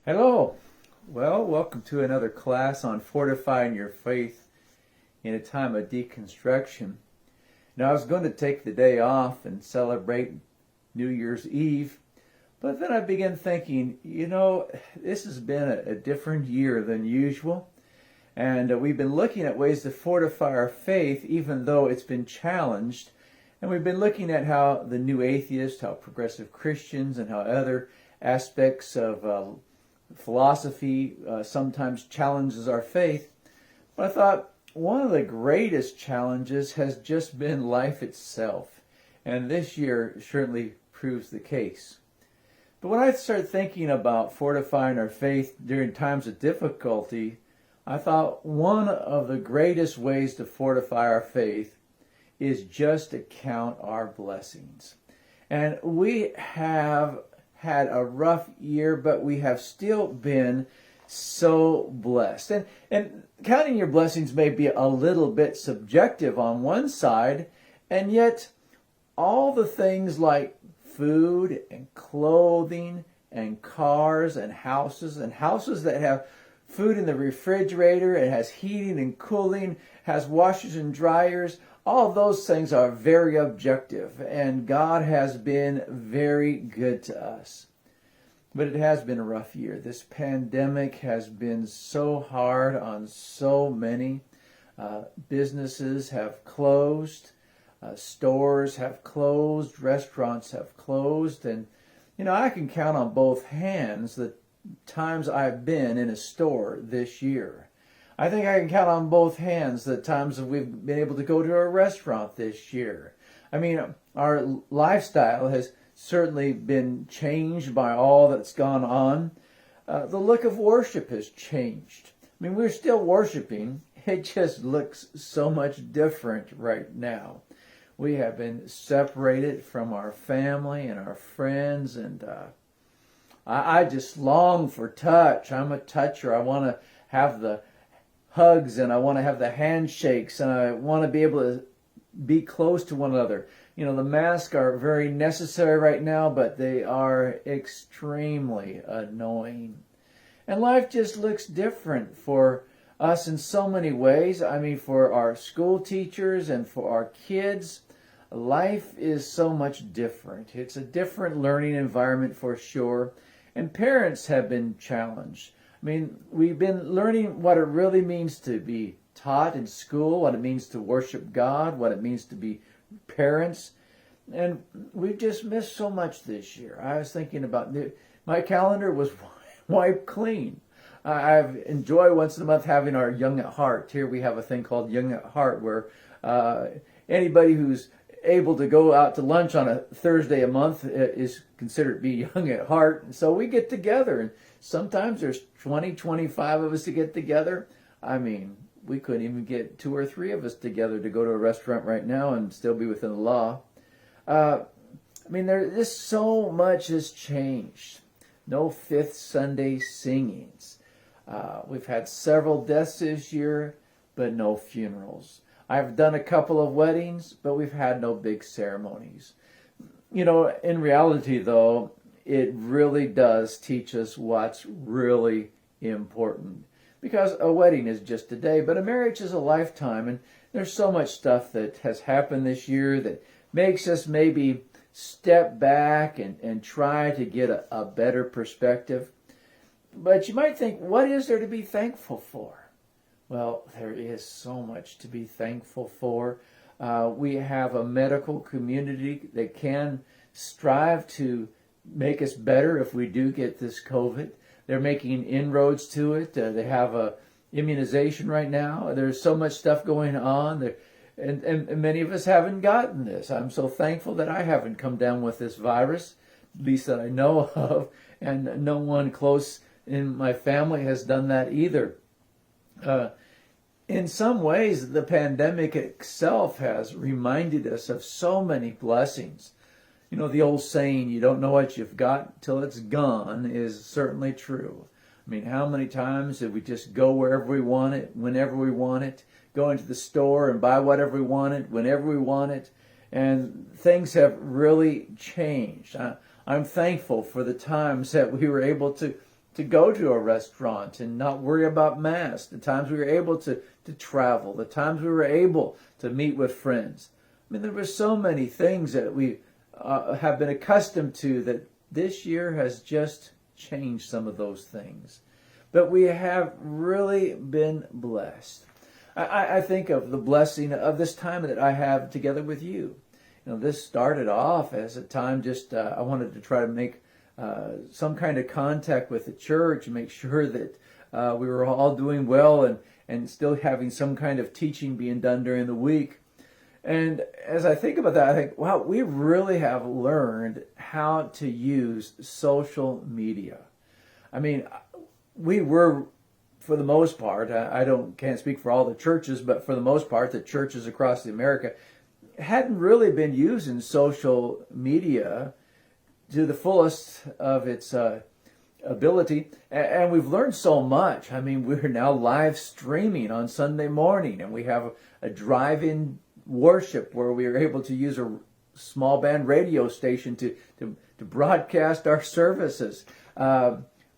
Hello. Well, welcome to another class on fortifying your faith in a time of deconstruction. Now, I was going to take the day off and celebrate New Year's Eve, but then I began thinking, this has been a different year than usual, and we've been looking at ways to fortify our faith even though it's been challenged, and we've been looking at how the new atheists, how progressive Christians, and how other aspects of philosophy sometimes challenges our faith. But I thought one of the greatest challenges has just been life itself. And this year certainly proves the case. But when I started thinking about fortifying our faith during times of difficulty, I thought one of the greatest ways to fortify our faith is just to count our blessings. And we have had a rough year, but we have still been so blessed. And counting your blessings may be a little bit subjective on one side, and yet all the things like food and clothing and cars and houses that have food in the refrigerator, it has heating and cooling, has washers and dryers, all of those things are very objective, and God has been very good to us. But it has been a rough year. This pandemic has been so hard on so many. Businesses have closed, stores have closed, restaurants have closed, and I can count on both hands the times I've been in a store this year. I think I can count on both hands the times that we've been able to go to a restaurant this year. I mean, our lifestyle has certainly been changed by all that's gone on. The look of worship has changed. I mean, we're still worshiping. It just looks so much different right now. We have been separated from our family and our friends, and I just long for touch. I'm a toucher. I want to have the hugs, and I want to have the handshakes, and I want to be able to be close to one another. The masks are very necessary right now, but they are extremely annoying. And life just looks different for us in so many ways. I mean, for our school teachers and for our kids, life is so much different. It's a different learning environment for sure, and parents have been challenged. I mean, we've been learning what it really means to be taught in school, what it means to worship God, what it means to be parents. And we've just missed so much this year. I was thinking about my calendar was wiped clean. I've enjoyed once in a month having our Young at Heart. Here we have a thing called Young at Heart where anybody who's able to go out to lunch on a Thursday a month is considered to be young at heart. And so we get together, and sometimes there's 20, 25 of us to get together. I mean, we couldn't even get 2 or 3 of us together to go to a restaurant right now and still be within the law. I mean, there's so much has changed. No fifth Sunday singings. We've had several deaths this year, but no funerals. I've done a couple of weddings, but we've had no big ceremonies. In reality, though, it really does teach us what's really important. Because a wedding is just a day, but a marriage is a lifetime. And there's so much stuff that has happened this year that makes us maybe step back and try to get a better perspective. But you might think, what is there to be thankful for? Well, there is so much to be thankful for. We have a medical community that can strive to make us better if we do get this COVID. They're making inroads to it. They have a immunization right now. There's so much stuff going on. And many of us haven't gotten this. I'm so thankful that I haven't come down with this virus, at least that I know of. And no one close in my family has done that either. In some ways, the pandemic itself has reminded us of so many blessings. The old saying, you don't know what you've got till it's gone, is certainly true. I mean, how many times did we just go wherever we want it, whenever we want it, go into the store and buy whatever we wanted, whenever we want it, and things have really changed. I'm thankful for the times that we were able to to go to a restaurant and not worry about masks, the times we were able to travel, the times we were able to meet with friends. I mean, there were so many things that we have been accustomed to that this year has just changed some of those things. But we have really been blessed. I think of the blessing of this time that I have together with you. You know, this started off as a time just I wanted to try to make some kind of contact with the church and make sure that we were all doing well and still having some kind of teaching being done during the week. And as I think about that, I think, wow, we really have learned how to use social media. I mean, we were, for the most part, can't speak for all the churches, but for the most part, the churches across America hadn't really been using social media to the fullest of its ability. And we've learned so much. I mean, we're now live streaming on Sunday morning, and we have a drive-in worship where we are able to use a small band radio station to broadcast our services.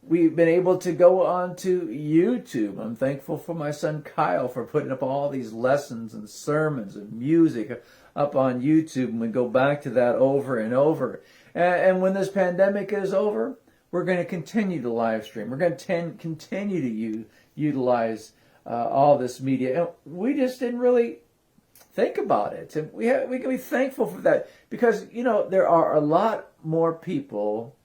We've been able to go on to YouTube. I'm thankful for my son Kyle for putting up all these lessons and sermons and music up on YouTube, and we go back to that over and over. And when this pandemic is over, we're going to continue to live stream. We're going to continue to utilize all this media. And we just didn't really think about it. And we can be thankful for that because, you know, there are a lot more people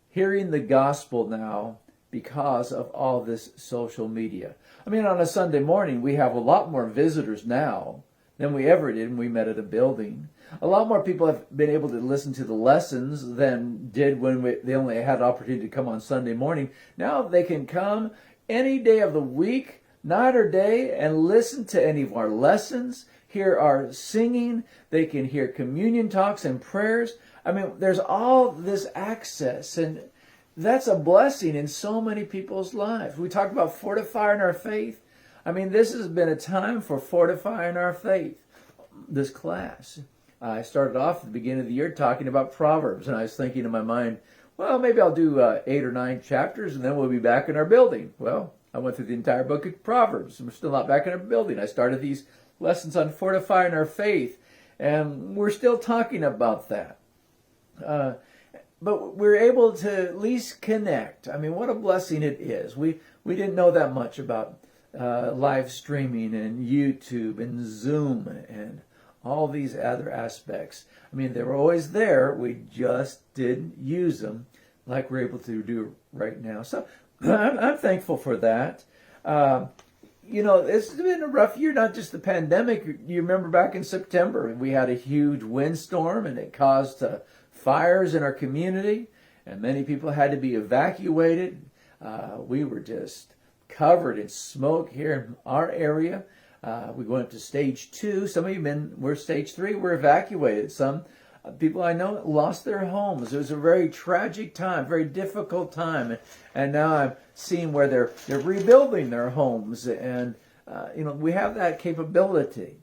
hearing the gospel now because of all this social media. I mean, on a Sunday morning, we have a lot more visitors now than we ever did when we met at a building. A lot more people have been able to listen to the lessons than did when they only had an opportunity to come on Sunday morning. Now they can come any day of the week, night or day, and listen to any of our lessons, hear our singing. They can hear communion talks and prayers. I mean, there's all this access, and that's a blessing in so many people's lives. We talk about fortifying our faith. I mean, this has been a time for fortifying our faith, this class. I started off at the beginning of the year talking about Proverbs, and I was thinking in my mind, well, maybe I'll do 8 or 9 chapters, and then we'll be back in our building. Well, I went through the entire book of Proverbs, and we're still not back in our building. I started these lessons on fortifying our faith, and we're still talking about that. But we're able to at least connect. I mean, what a blessing it is. We didn't know that much about live streaming and YouTube and Zoom and all these other aspects. I mean, they were always there. We just didn't use them like we're able to do right now. So I'm thankful for that. You know, it's been a rough year, not just the pandemic. You remember back in September, we had a huge windstorm and it caused fires in our community, and many people had to be evacuated. We were just covered in smoke here in our area. We went to stage 2. Some of you were stage 3. Were evacuated. Some people I know lost their homes. It was a very tragic time, very difficult time. And now I'm seeing where they're rebuilding their homes. And, you know, we have that capability.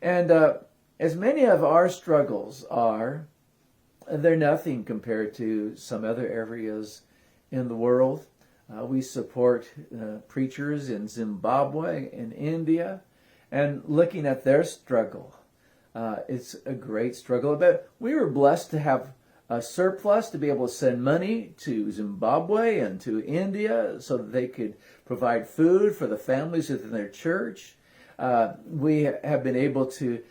And as many of our struggles are, they're nothing compared to some other areas in the world. We support preachers in Zimbabwe and India, and looking at their struggle, it's a great struggle. But we were blessed to have a surplus to be able to send money to Zimbabwe and to India so that they could provide food for the families within their church. We have been able to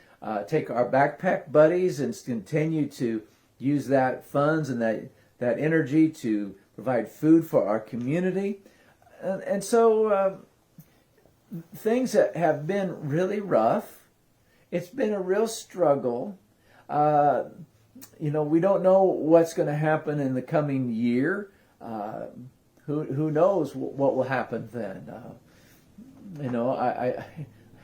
take our backpack buddies and continue to use that funds and that energy to provide food for our community. And so things that have been really rough. It's been a real struggle. You know, we don't know what's going to happen in the coming year. Who knows what will happen then? You know, I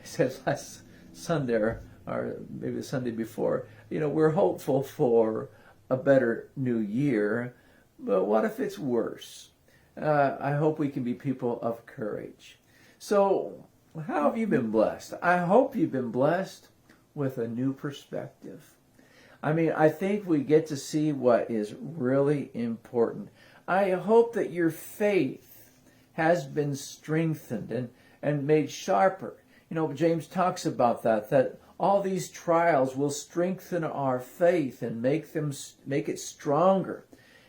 said last Sunday, or maybe the Sunday before, you know, we're hopeful for a better new year, but what if it's worse? I hope we can be people of courage. So, how have you been blessed? I hope you've been blessed with a new perspective. I mean, I think we get to see what is really important. I hope that your faith has been strengthened and made sharper. You know, James talks about that all these trials will strengthen our faith and make it stronger.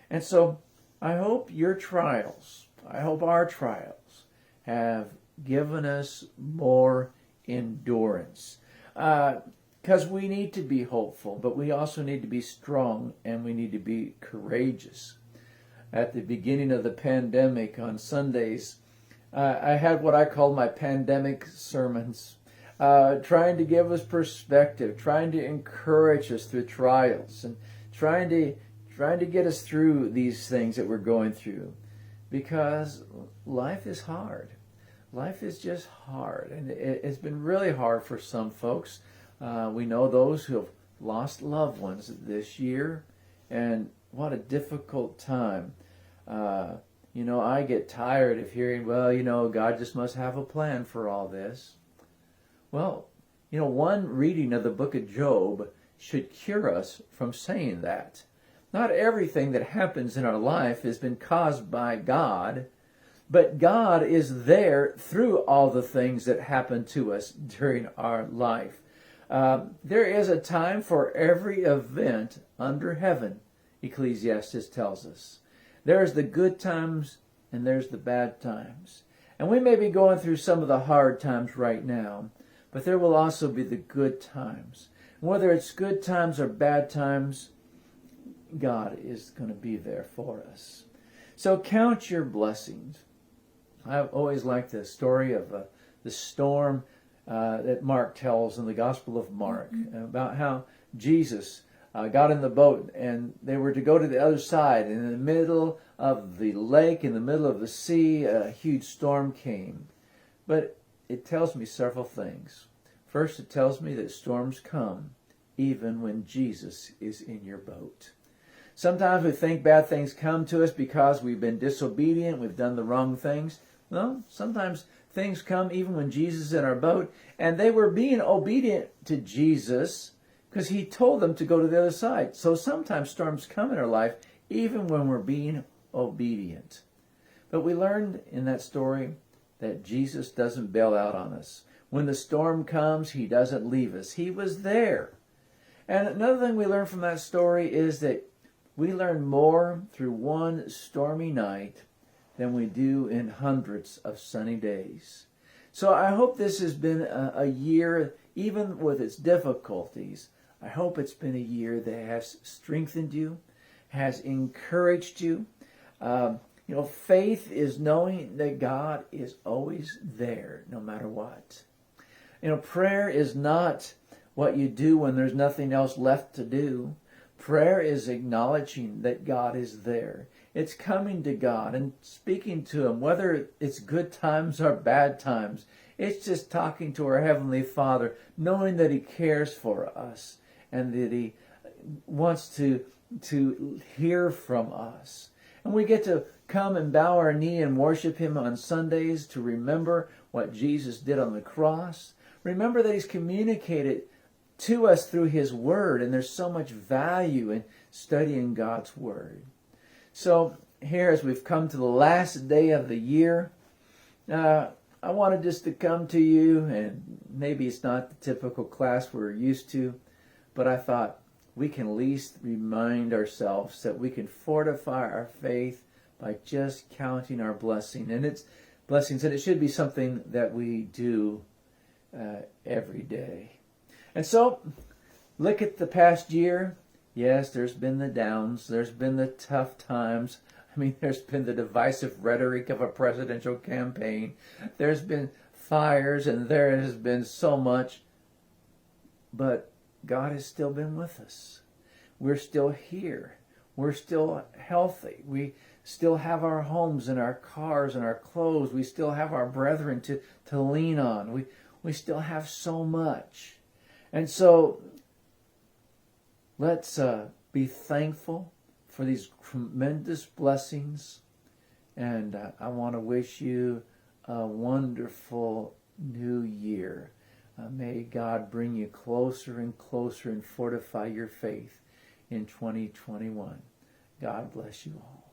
And so I hope your trials, I hope our trials have given us more endurance. Because we need to be hopeful, but we also need to be strong and we need to be courageous. At the beginning of the pandemic on Sundays, I had what I called my pandemic sermons, trying to give us perspective, trying to encourage us through trials, and trying to get us through these things that we're going through, because life is hard. Life is just hard, and it's been really hard for some folks. We know those who have lost loved ones this year, and what a difficult time. I get tired of hearing, well, God just must have a plan for all this. Well, one reading of the book of Job should cure us from saying that. Not everything that happens in our life has been caused by God, but God is there through all the things that happen to us during our life. There is a time for every event under heaven, Ecclesiastes tells us. There's the good times and there's the bad times. And we may be going through some of the hard times right now, but there will also be the good times. Whether it's good times or bad times, God is going to be there for us. So count your blessings. I've always liked the story of the storm that Mark tells in the Gospel of Mark, about how Jesus got in the boat and they were to go to the other side. And in the middle of the lake, in the middle of the sea, a huge storm came. But it tells me several things. First, it tells me that storms come even when Jesus is in your boat. Sometimes we think bad things come to us because we've been disobedient, we've done the wrong things. Well, sometimes things come even when Jesus is in our boat, and they were being obedient to Jesus because he told them to go to the other side. So sometimes storms come in our life even when we're being obedient. But we learned in that story that Jesus doesn't bail out on us. When the storm comes, he doesn't leave us. He was there. And another thing we learned from that story is that we learn more through one stormy night than we do in hundreds of sunny days. So I hope this has been a year, even with its difficulties, I hope it's been a year that has strengthened you, has encouraged you. Faith is knowing that God is always there, no matter what. Prayer is not what you do when there's nothing else left to do. Prayer is acknowledging that God is there. It's coming to God and speaking to him, whether it's good times or bad times. It's just talking to our Heavenly Father, knowing that he cares for us and that he wants to hear from us. And we get to come and bow our knee and worship him on Sundays to remember what Jesus did on the cross. Remember that he's communicated to us through his word, and there's so much value in studying God's word. So here, as we've come to the last day of the year, I wanted just to come to you, and maybe it's not the typical class we're used to, but I thought we can at least remind ourselves that we can fortify our faith by just counting our blessings, and it should be something that we do every day. And so, look at the past year. Yes, there's been the downs. There's been the tough times. There's been the divisive rhetoric of a presidential campaign. There's been fires, and there has been so much. But God has still been with us. We're still here. We're still healthy. We still have our homes and our cars and our clothes. We still have our brethren to lean on. We still have so much. And so, let's be thankful for these tremendous blessings. And I want to wish you a wonderful new year. May God bring you closer and closer and fortify your faith in 2021. God bless you all.